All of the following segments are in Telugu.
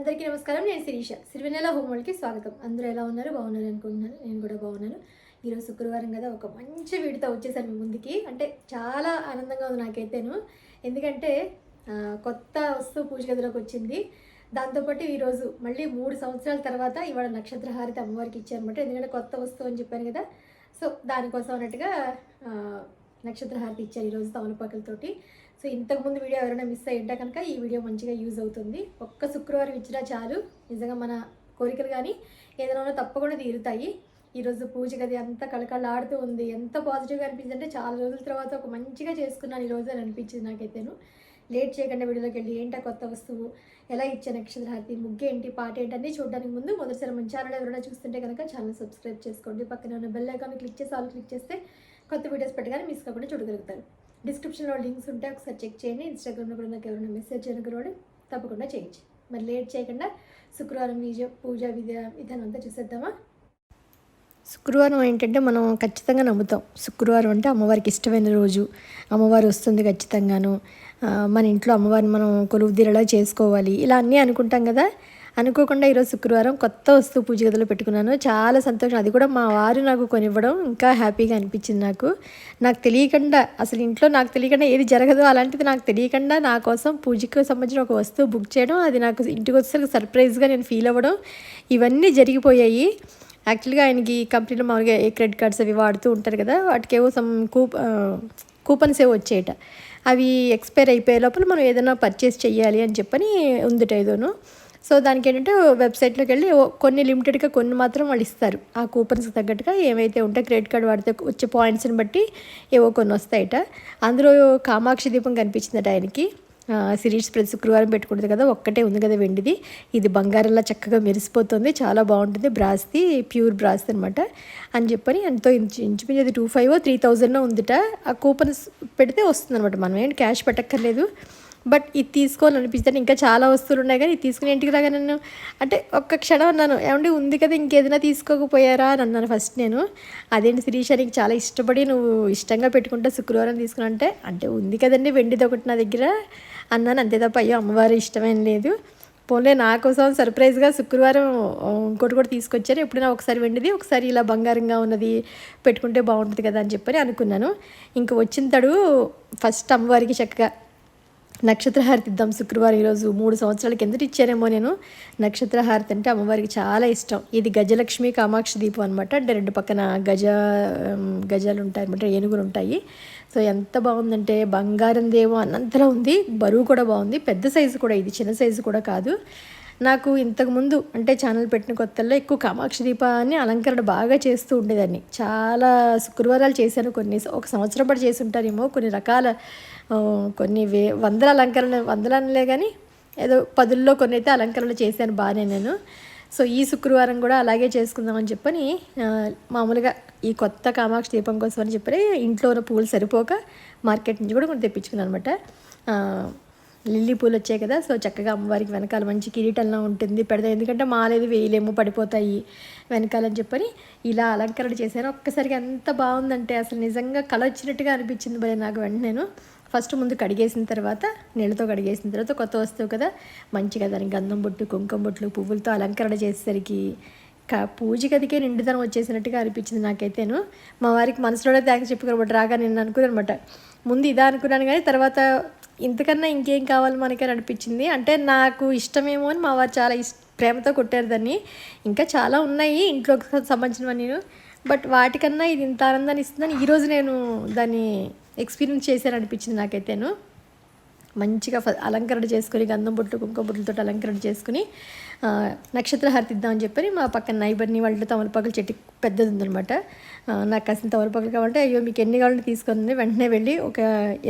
అందరికీ నమస్కారం. నేను శిరీష. సిరివెన్నెల హోమ్ వరల్డ్‌కి స్వాగతం. అందరూ ఎలా ఉన్నారు? బాగున్నారు అనుకుంటున్నాను. నేను కూడా బాగున్నాను. ఈరోజు శుక్రవారం కదా, ఒక మంచి వీడియోతో వచ్చేసాను మీ ముందుకి. అంటే చాలా ఆనందంగా ఉంది నాకైతేను. ఎందుకంటే కొత్త వస్తువు పూజ గదిలోకి వచ్చింది. దాంతోపాటు ఈరోజు మళ్ళీ 3 సంవత్సరాల తర్వాత ఇవాళ నక్షత్రహారతి అమ్మవారికి ఇచ్చారనమాట. ఎందుకంటే కొత్త వస్తువు అని చెప్పాను కదా, సో దానికోసం అన్నట్టుగా నక్షత్రహారతి ఇచ్చారు ఈరోజు తమలపాకులతోటి. సో ఇంతకుముందు వీడియో ఎవరైనా మిస్ అయ్యింటే కనుక ఈ వీడియో మంచిగా యూజ్ అవుతుంది. ఒక్క శుక్రవారం ఇచ్చినా చాలు, నిజంగా మన కోరికలు కానీ ఏదైనా తప్పకుండా తీరుతాయి. ఈరోజు పూజ గది అంతా కళకళలాడుతూ ఉంది. ఎంత పాజిటివ్గా అనిపించింది అంటే, చాలా రోజుల తర్వాత ఒక మంచిగా చేసుకున్నాను ఈరోజు అని అనిపించింది నాకైతేను. లేట్ చేయకుండా వీడియోలోకి వెళ్ళి ఏంటా కొత్త వస్తువు, ఎలా ఇచ్చే నక్షత్రహారతి, ముగ్గేంటి, పాట ఏంటన్నీ చూడడానికి ముందు మొదటిసారి మన ఛానల్ ఎవరైనా చూస్తుంటే కనుక ఛానల్ సబ్స్క్రైబ్ చేసుకోండి. పక్కన ఉన్న బెల్ ఐకాన్ క్లిక్ చేసి ఆల్ క్లిక్ చేస్తే కొత్త వీడియోస్ పెట్టగానే మిస్ కాకుండా చూడగలుగుతారు. డిస్క్రిప్షన్లో లింక్స్ ఉంటాయి, ఒకసారి చెక్ చేయండి. ఇన్స్టాగ్రామ్లో కూడా నాకు ఎవరైనా మెసేజ్ చేయగలరు, తప్పకుండా చేయొచ్చు. మరి లేట్ చేయకుండా శుక్రవారం పూజా విధానం అంతా చూసేద్దామా. శుక్రవారం ఏంటంటే మనం ఖచ్చితంగా నమ్ముతాం, శుక్రవారం అంటే అమ్మవారికి ఇష్టమైన రోజు, అమ్మవారు వస్తుంది ఖచ్చితంగాను, మన ఇంట్లో అమ్మవారిని మనం కొలువు తీరేలా చేసుకోవాలి, ఇలా అన్నీ అనుకుంటాం కదా. అనుకోకుండా ఈరోజు శుక్రవారం కొత్త వస్తువు పూజ గదిలో పెట్టుకున్నాను. చాలా సంతోషం. అది కూడా మా వారు నాకు కొనివ్వడం ఇంకా హ్యాపీగా అనిపించింది. నాకు తెలియకుండా, అసలు ఇంట్లో నాకు తెలియకుండా ఏది జరగదు, అలాంటిది నాకు తెలియకుండా నా కోసం పూజకు సంబంధించిన ఒక వస్తువు బుక్ చేయడం, అది నాకు ఇంటికి వచ్చేసరికి సర్ప్రైజ్గా నేను ఫీల్ అవ్వడం, ఇవన్నీ జరిగిపోయాయి. యాక్చువల్గా ఆయనకి కంపెనీలో మామూలుగా ఏ క్రెడిట్ కార్డ్స్ అవి వాడుతూ ఉంటారు కదా, వాటికి ఏవో కూపన్స్ ఏవో వచ్చేయట. అవి ఎక్స్పైర్ అయిపోయే లోపల మనం ఏదైనా పర్చేస్ చేయాలి అని చెప్పని ఉందిట ఏదోను. సో దానికి ఏంటంటే వెబ్సైట్లోకి వెళ్ళి కొన్ని లిమిటెడ్గా కొన్ని మాత్రం వాళ్ళు ఇస్తారు. ఆ కూపన్స్కి తగ్గట్టుగా ఏమైతే ఉంటాయి, క్రెడిట్ కార్డ్ వాడితే వచ్చే పాయింట్స్ని బట్టి ఏవో కొన్ని వస్తాయట. అందులో కామాక్షి దీపం కనిపించిందట ఆయనకి. సిరీస్ ప్రతి శుక్రవారం పెట్టుకుంటుంది కదా, ఒక్కటే ఉంది కదా వెండిది, ఇది బంగారంలా చక్కగా మెరిసిపోతుంది, చాలా బాగుంటుంది, బ్రాస్ది, ప్యూర్ బ్రాస్ది అనమాట అని చెప్పని. ఎంతో ఇంచుమించు అది 2500 3000 ఉందిట. ఆ కూపన్స్ పెడితే వస్తుంది అనమాట, మనం ఏంటి క్యాష్ పెట్టక్కర్లేదు. బట్ ఇది తీసుకోవాలనిపిస్తుంది. ఇంకా చాలా వస్తువులు ఉన్నాయి కానీ ఇది తీసుకుని ఇంటికి రాగా నన్ను అంటే ఒక్క క్షణం అన్నాను, ఏమంటే ఉంది కదా ఇంకేదైనా తీసుకోకపోయారా అని అన్నాను ఫస్ట్ నేను. అదేంటి శిరీష, నీకు చాలా ఇష్టపడి నువ్వు ఇష్టంగా పెట్టుకుంటే శుక్రవారం తీసుకుని అంటే ఉంది కదండి వెండిది ఒకటి నా దగ్గర అన్నాను. అంతే తప్ప అయ్యో అమ్మవారి ఇష్టమేం లేదు. పోన్లే నా కోసం సర్ప్రైజ్గా శుక్రవారం ఇంకోటి కూడా తీసుకొచ్చారు. ఎప్పుడైనా ఒకసారి వెండిది, ఒకసారి ఇలా బంగారంగా ఉన్నది పెట్టుకుంటే బాగుంటుంది కదా అని చెప్పని అనుకున్నాను. ఇంక వచ్చిన తడు ఫస్ట్ అమ్మవారికి చక్కగా నక్షత్రహారతి ఇద్దాం శుక్రవారం. ఈరోజు 3 సంవత్సరాల కిందట ఇచ్చానేమో నేను. నక్షత్రహారతి అంటే అమ్మవారికి చాలా ఇష్టం. ఇది గజలక్ష్మి కామాక్షి దీపం అనమాట. అంటే రెండు పక్కన గజాలు ఉంటాయి అనమాట, ఏనుగులు ఉంటాయి. సో ఎంత బాగుందంటే బంగారం దేవం అన్నంతలో ఉంది, బరువు కూడా బాగుంది, పెద్ద సైజు కూడా, ఇది చిన్న సైజు కూడా కాదు. నాకు ఇంతకుముందు అంటే ఛానల్ పెట్టిన కొత్తల్లో ఎక్కువ కామాక్షి దీపాన్ని అలంకరణ బాగా చేస్తూ ఉండేదాన్ని. చాలా శుక్రవారాలు చేశాను, ఒక సంవత్సరం పాటు చేసి ఉంటారేమో. కొన్ని రకాల కొన్ని వందల వందలనలే కానీ ఏదో 10లో కొన్ని అయితే అలంకరణలు చేశాను బాగానే నేను. సో ఈ శుక్రవారం కూడా అలాగే చేసుకుందామని చెప్పని మామూలుగా ఈ కొత్త కామాక్షి దీపం కోసం అని చెప్పి ఇంట్లో ఉన్న పూలు సరిపోక మార్కెట్ నుంచి కూడా కొన్ని తెప్పించుకున్నాను అనమాట. లిల్లీ పూలు వచ్చాయి కదా, సో చక్కగా అమ్మవారికి వెనకాల మంచి కిరీటంలా ఉంటుంది పెడతాం, ఎందుకంటే మాలేదు వేయలేము పడిపోతాయి వెనకాలని చెప్పని ఇలా అలంకరణ చేశాను. ఒక్కసారిగా ఎంత బాగుందంటే అసలు నిజంగా కళ వచ్చినట్టుగా అనిపించింది భలే నాకు. వెంటనే ఫస్ట్ ముందు కడిగేసిన తర్వాత, నీళ్ళతో కడిగేసిన తర్వాత కొత్త వస్తువు కదా, మంచిగా దానికి గంధం బొట్టు, కుంకుమ బొట్లు, పువ్వులతో అలంకరణ చేసేసరికి పూజ గదికే నిండుదనం వచ్చేసినట్టుగా అనిపించింది నాకైతేను. మా వారికి మనసులోనే థ్యాంక్స్ చెప్పుకోబట్టి రాగా నేను అనుకున్నాను అనమాట. ముందు ఇదా అనుకున్నాను కానీ తర్వాత ఇంతకన్నా ఇంకేం కావాలి మనకని అనిపించింది. అంటే నాకు ఇష్టమేమో అని మా వారు చాలా ప్రేమతో కొట్టారు దాన్ని. ఇంకా చాలా ఉన్నాయి ఇంట్లోకి సంబంధించినవన్నీ, బట్ వాటికన్నా ఇది ఇంత ఆనందాన్ని ఇస్తుందని ఈరోజు నేను దాన్ని ఎక్స్పీరియన్స్ చేశాను అనిపించింది నాకైతేను. మంచిగా అలంకరణ చేసుకొని గంధం బొట్లు కుంకుమ బొట్లతో అలంకరణ చేసుకుని నక్షత్రహారతి ఇద్దామని చెప్పని మా పక్కన నైబర్ని వాళ్ళతో తమలపాకుల చెట్టు పెద్దది ఉందనమాట. నాకు కాసిన తమలపాకులు కావాలంటే అయ్యో మీకు ఎన్ని కావాలంటే తీసుకొని వెంటనే వెళ్ళి ఒక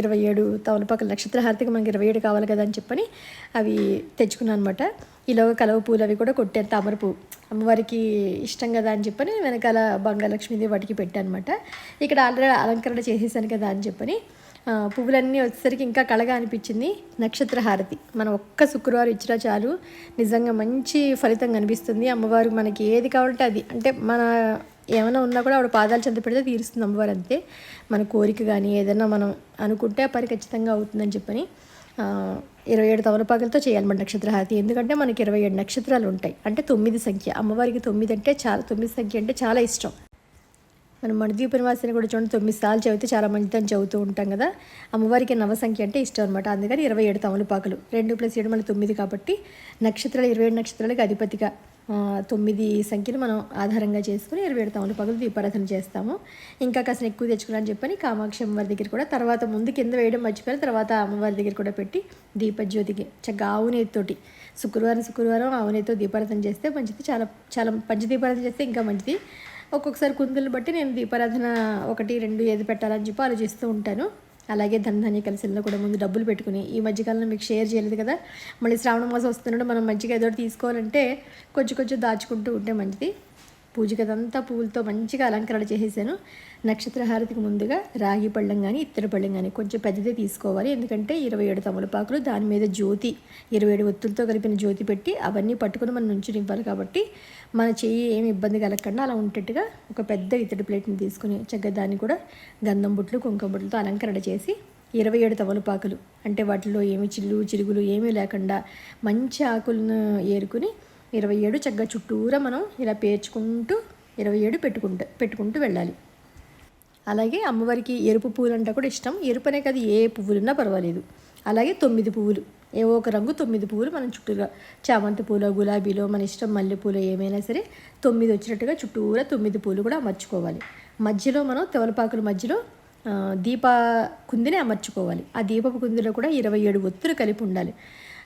27 తమలపాకులు, నక్షత్రహారతికి మనకి 27 కావాలి కదా అని చెప్పని అవి తెచ్చుకున్నాను అనమాట. ఈలోగా కలవ పూలు అవి కూడా కొట్టాను, తామర పువ్వు అమ్మవారికి ఇష్టం కదా అని చెప్పని వెనకాల బంగాలక్ష్మిది వాటికి పెట్టాను అనమాట. ఇక్కడ ఆల్రెడీ అలంకరణ చేసేసాను కదా అని చెప్పని పువ్వులన్నీ వచ్చేసరికి ఇంకా కళగా అనిపించింది. నక్షత్రహారతి మనం ఒక్క శుక్రవారం ఇచ్చినా చాలు, నిజంగా మంచి ఫలితం కనిపిస్తుంది. అమ్మవారు మనకి ఏది కావాలంటే అది, అంటే మన ఏమైనా ఉన్నా కూడా ఆవిడ పాదాలు చెంత పెడితే తీరుస్తుంది అమ్మవారు అంతే. మన కోరిక కానీ ఏదైనా మనం అనుకుంటే ఆ పని ఖచ్చితంగా అవుతుందని చెప్పని 27 తమలపాకులతో చేయాలన్నమాట నక్షత్రహారతి. ఎందుకంటే మనకి 27 నక్షత్రాలు ఉంటాయి, అంటే 9 సంఖ్య. అమ్మవారికి 9 అంటే చాలా, 9 సంఖ్య అంటే చాలా ఇష్టం. మనం మణిదీపనివాసిని కూడా చూడండి 9 సార్లు చదివితే చాలా మంచిదని చదువుతూ ఉంటాం కదా. అమ్మవారికి నవసంఖ్య అంటే ఇష్టం అనమాట. అందుకని 27 తమలపాకులు, 2 + 7 మళ్ళీ 9 కాబట్టి నక్షత్రాలు 27 నక్షత్రాలకి అధిపతిగా 9 సంఖ్యను మనం ఆధారంగా చేసుకుని 27 తమలపాకులు దీపారాధన చేస్తాము. ఇంకా కాస్త ఎక్కువ తెచ్చుకున్నాను చెప్పని కామాక్షి అమ్మవారి దగ్గర కూడా తర్వాత ముందు కింద వేయడం మర్చిపోయారు, తర్వాత అమ్మవారి దగ్గర కూడా పెట్టి దీపజ్యోతికి చక్కగా ఆవు నెయ్యితోటి శుక్రవారం ఆవు నెయ్యితో దీపారాధన చేస్తే మంచిది. చాలా చాలా పంచదీపారాధన చేస్తే ఇంకా మంచిది. ఒక్కొక్కసారి కుందులు బట్టి నేను దీపారాధన 1, 2 ఏది పెట్టాలని చెప్పి ఆలోచిస్తూ ఉంటాను. అలాగే ధనధాన్య కలశంలో కూడా ముందు డబ్బులు పెట్టుకుని, ఈ మధ్యకాలంలో మీకు షేర్ చేయలేదు కదా, మళ్ళీ శ్రావణ మాసం వస్తున్నాడు, మనం మంచిగా ఏదో తీసుకోవాలంటే కొంచెం దాచుకుంటూ ఉంటే మంచిది. పూజకి అదంతా పువ్వులతో మంచిగా అలంకరణ చేసేసాను. నక్షత్రహారతికి ముందుగా రాగి పళ్ళం కానీ ఇత్తడి పళ్ళం కానీ కొంచెం పెద్దదే తీసుకోవాలి. ఎందుకంటే 27 తమలపాకులు, దాని మీద జ్యోతి 27 ఒత్తులతో కలిపిన జ్యోతి పెట్టి అవన్నీ పట్టుకుని మనం నుంచుని ఇవ్వాలి. కాబట్టి మన చెయ్యి ఏమి ఇబ్బంది కలగకుండా అలా ఉండేట్టుగా ఒక పెద్ద ఇత్తడి ప్లేట్ని తీసుకుని చక్కగా దాన్ని కూడా గంధం బుట్లు కుంకుమ బుట్లతో అలంకరణ చేసి 27 తమలపాకులు, అంటే వాటిలో ఏమి చిరుగులు ఏమీ లేకుండా మంచి ఆకులను ఏరుకుని 27 చక్కగా చుట్టూరా మనం ఇలా పేర్చుకుంటూ 27 పెట్టుకుంటూ వెళ్ళాలి. అలాగే అమ్మవారికి ఎరుపు పువ్వులు అంటే కూడా ఇష్టం. ఎరుపనే కాదు, ఏ పువ్వులున్నా పర్వాలేదు. అలాగే 9 పువ్వులు, ఏవో ఒక రంగు 9 పువ్వులు మనం చుట్టూరా, చామంతి పూలో గులాబీలో మన ఇష్టం, మల్లెపూలో ఏమైనా సరే 9 వచ్చినట్టుగా చుట్టూరా 9 పూలు కూడా అమర్చుకోవాలి. మధ్యలో మనం తమలపాకుల మధ్యలో దీప కుందిని అమర్చుకోవాలి. ఆ దీపపు కుందిలో కూడా 27 ఒత్తులు కలిపి ఉండాలి.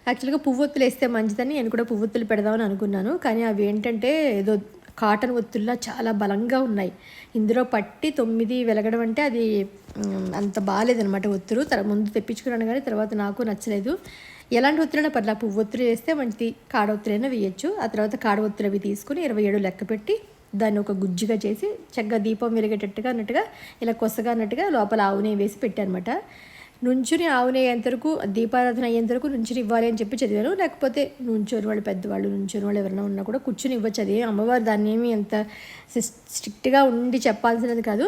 యాక్చువల్గా పువ్వొత్తులు వేస్తే మంచిదని నేను కూడా పువ్వొత్తులు పెడదామని అనుకున్నాను. కానీ అవి ఏంటంటే ఏదో కాటన్ ఒత్తుల్లా చాలా బలంగా ఉన్నాయి. ఇందులో పట్టి 9 వెలగడం అంటే అది అంత బాగాలేదనమాట. ఒత్తులు ముందు తెప్పించుకున్నాను కానీ తర్వాత నాకు నచ్చలేదు. ఎలాంటి ఒత్తులైనా పర్లా, పువ్వొత్తులు వేస్తే మంచిది, కాడ ఒత్తులైనా వేయచ్చు. ఆ తర్వాత కాడ ఒత్తులు అవి తీసుకుని 27 లెక్క పెట్టి దాన్ని ఒక గుజ్జుగా చేసి చక్కగా దీపం వెలిగేటట్టుగా అన్నట్టుగా ఇలా కొసగా అన్నట్టుగా లోపల ఆవునే వేసి పెట్టానమాట. నుంచుని ఆవునే అయ్యేంతవరకు, దీపారాధన అయ్యేంతవరకు నుంచుని ఇవ్వాలి అని చెప్పి చదివాను. లేకపోతే నుంచోని వాళ్ళు, పెద్దవాళ్ళు నుంచోని వాళ్ళు ఎవరైనా ఉన్నా కూడా కూర్చుని ఇవ్వచ్చు. అది అమ్మవారు దాన్ని ఏమి ఎంత స్ట్రిక్ట్గా ఉండి చెప్పాల్సినది కాదు.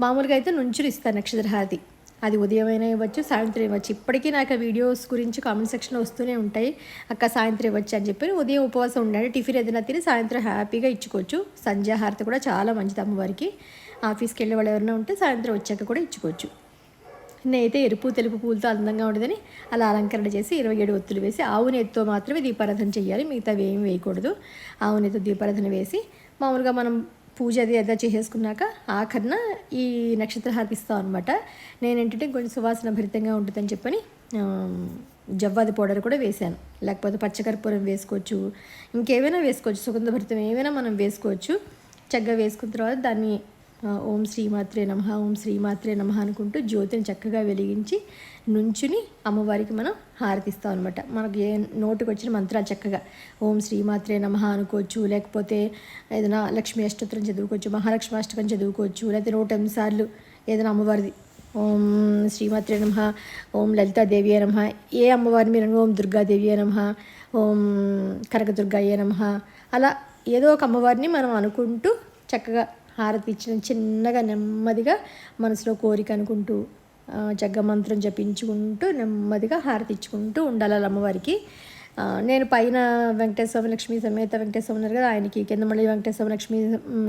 మామూలుగా అయితే నుంచుని ఇస్తారు నక్షత్రహారతి. అది ఉదయమైనా ఇవ్వచ్చు, సాయంత్రం ఇవ్వచ్చు. ఇప్పటికీ నాకు ఆ వీడియోస్ గురించి కామెంట్ సెక్షన్లో వస్తూనే ఉంటాయి, అక్క సాయంత్రం ఇవ్వచ్చు అని చెప్పి. ఉదయం ఉపవాసం ఉండండి, టిఫిన్ ఏదైనా తిని సాయంత్రం హ్యాపీగా ఇచ్చుకోవచ్చు. సంధ్యాహారతి కూడా చాలా మంచిది అమ్మవారికి. ఆఫీస్కి వెళ్ళే వాళ్ళు ఎవరైనా ఉంటే సాయంత్రం వచ్చాక కూడా ఇచ్చుకోవచ్చు. నేనైతే ఎరుపు తెలుపు పూలతో అందంగా ఉండదని అలా అలంకరణ చేసి 27 ఒత్తులు వేసి ఆవు నెయ్యితో మాత్రమే దీపారాధన చేయాలి, మిగతావి ఏమి వేయకూడదు. ఆవు నెయ్యితో దీపారాధన వేసి మామూలుగా మనం పూజ అది అదా చేసేసుకున్నాక ఆఖరణ ఈ నక్షత్రహారతి ఇస్తాం అనమాట. నేనేంటంటే కొంచెం సువాసన భరితంగా ఉంటుందని చెప్పని జవ్వాది పౌడర్ కూడా వేశాను. లేకపోతే పచ్చకర్పూరం వేసుకోవచ్చు, ఇంకేమైనా వేసుకోవచ్చు, సుగంధభరితం ఏమైనా మనం వేసుకోవచ్చు. చక్కగా వేసుకున్న తర్వాత దాన్ని ఓం శ్రీమాత్రే నమః, ఓం శ్రీమాత్రే నమః అనుకుంటూ జ్యోతిని చక్కగా వెలిగించి నుంచుని అమ్మవారికి మనం హారతిస్తాం అనమాట. మనకు ఏ నోటికి వచ్చిన మంత్రాలు చక్కగా ఓం శ్రీమాత్రే నమః అనుకోవచ్చు, లేకపోతే ఏదైనా లక్ష్మీ అష్టోత్తరం చదువుకోవచ్చు, మహాలక్ష్మి అష్టకం చదువుకోవచ్చు, లేకపోతే 108 సార్లు ఏదైనా అమ్మవారిది ఓం శ్రీమాత్రే నమః, ఓం లలితాదేవియే నమః, ఏ అమ్మవారి మీరు ఓం దుర్గాదేవియే నమః, ఓం కనకదుర్గాయే నమః, అలా ఏదో ఒక అమ్మవారిని మనం అనుకుంటూ చక్కగా హారతి ఇచ్చిన చిన్నగా నెమ్మదిగా మనసులో కోరిక అనుకుంటూ జగ్గ మంత్రం జపించుకుంటూ నెమ్మదిగా హారతి ఇచ్చుకుంటూ ఉండాలి అమ్మవారికి. నేను పైన వెంకటేశ్వర లక్ష్మీ సమేత వెంకటేశ్వర ఉన్నారు కదా, ఆయనకి కింద మళ్ళీ వెంకటేశ్వర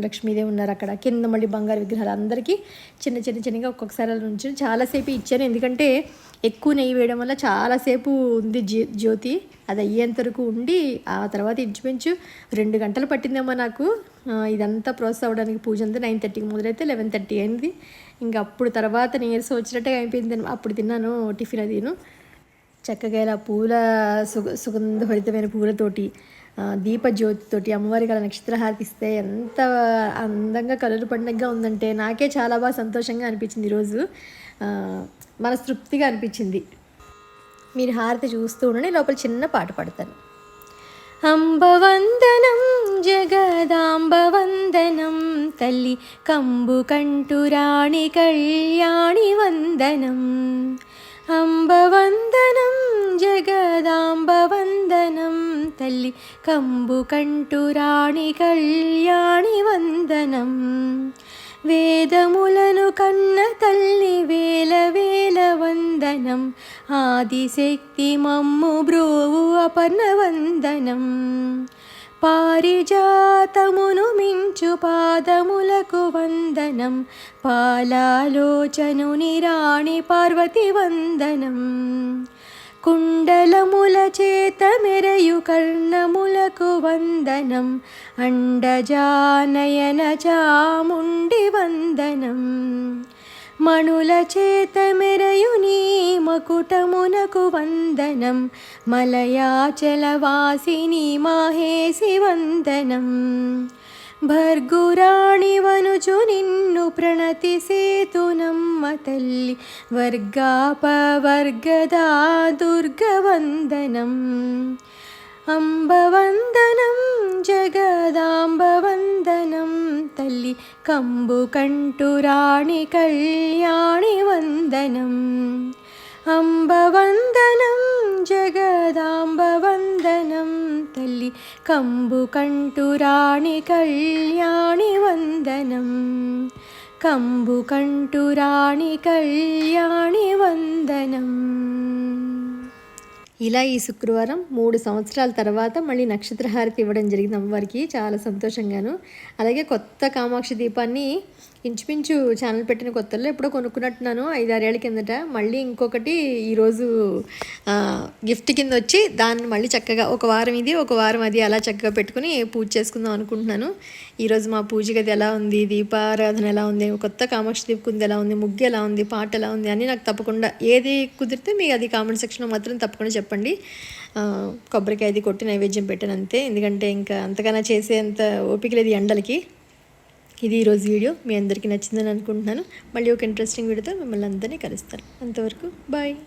లక్ష్మీదేవి ఉన్నారు అక్కడ, కింద మళ్ళీ బంగారు విగ్రహాలు అందరికీ చిన్నగా ఒక్కొక్కసారి నుంచి చాలాసేపు ఇచ్చాను. ఎందుకంటే ఎక్కువ నెయ్యి వేయడం వల్ల చాలాసేపు ఉంది జ్యోతి, అది అయ్యేంతవరకు ఉండి ఆ తర్వాత ఇంచుమించు 2 గంటలు పట్టిందేమో నాకు ఇదంతా ప్రాసెస్ అవ్వడానికి. పూజ అంతా 9:30కి మొదలైతే 11:30 అయింది. ఇంకా అప్పుడు తర్వాత నీరసం వచ్చినట్టుగా అయిపోయింది. అప్పుడు తిన్నాను టిఫిన్ అదిను. చక్కగా ఇలా పూల సుగంధభరితమైన పూలతోటి దీపజ్యోతితోటి అమ్మవారికి అలా నక్షత్రహారతి ఇస్తే ఎంత అందంగా కలరు పండుగగా ఉందంటే నాకే చాలా బాగా సంతోషంగా అనిపించింది ఈరోజు, మనస్తృప్తిగా అనిపించింది. మీరు హారతి చూస్తూ ఉండండి, లోపల చిన్న పాట పాడతాను. అంబవందనం జగదాంబవందనం తల్లి కంబు కంఠురాణి కళ్యాణి వందనం. అంబవందనం జగదాంబవందనం తల్లి కంబు కంఠురాణి కళ్యాణి వందనం. వేదములను కన్న తల్లి వేల వేల వందనం. ఆదిశక్తి మమ్ము బ్రోవు అపర్ణవందనం. పారిజాతమును మించు పాదములకు వందనం. పాలాలోచనుని రాణి పార్వతి వందనం. కుండలముల చేత మెరయు కర్ణములకు వందనం. అండజానయన చాముండి వందనం. మణుల చేత మెరయు నీ మకుటమునకు వందనం. మలయాచలవాసిని మాహేసి వందనం. భర్గురాణి వనుచు నిన్ను ప్రణతి సేతునమ్మ తల్లి. వర్గాపవర్గదా దుర్గవందనం. అంబవందనం జగదాంబవందనం తల్లి. కంబు కంఠురాణి కళ్యాణి వందనం. అంబవందనం జగదాంబవందనం తల్లి. కంబు కంఠురాణి కళ్యాణి వందనం. కంబు కంఠురాణి కళ్యాణి వందనం. ఇలా ఈ శుక్రవారం 3 సంవత్సరాల తర్వాత మళ్ళీ నక్షత్రహారతి ఇవ్వడం జరిగింది అమ్మవారికి. చాలా సంతోషంగాను. అలాగే కొత్త కామాక్షి దీపాన్ని ఇంచుమించు ఛానల్ పెట్టిన కొత్తలో ఎప్పుడో కొనుక్కున్నట్టున్నాను 5-6 ఏళ్ల కిందట. మళ్ళీ ఇంకొకటి ఈరోజు గిఫ్ట్ కింద వచ్చి దాన్ని మళ్ళీ చక్కగా ఒక వారం ఇది ఒక వారం అది అలా చక్కగా పెట్టుకుని పూజ చేసుకుందాం అనుకుంటున్నాను. ఈరోజు మా పూజ గది ఎలా ఉంది, దీపారాధన ఎలా ఉంది, కొత్త కామాక్షి దీపకుంది ఎలా ఉంది, ముగ్గు ఎలా ఉంది, పాట ఎలా ఉంది అని నాకు తప్పకుండా ఏది కుదిరితే మీకు అది కామెంట్ సెక్షన్లో మాత్రం తప్పకుండా చెప్పండి. కొబ్బరికాయ అది కొట్టి నైవేద్యం పెట్టాను అంతే. ఎందుకంటే ఇంకా అంతకన్నా చేసేంత ఓపిక లేదు ఎండలకి. ఇది ఈరోజు వీడియో మీ అందరికీ నచ్చిందని అనుకుంటున్నాను. మళ్ళీ ఒక ఇంట్రెస్టింగ్ వీడియోతో మిమ్మల్ని అందరినీ కలుస్తాను. అంతవరకు బాయ్.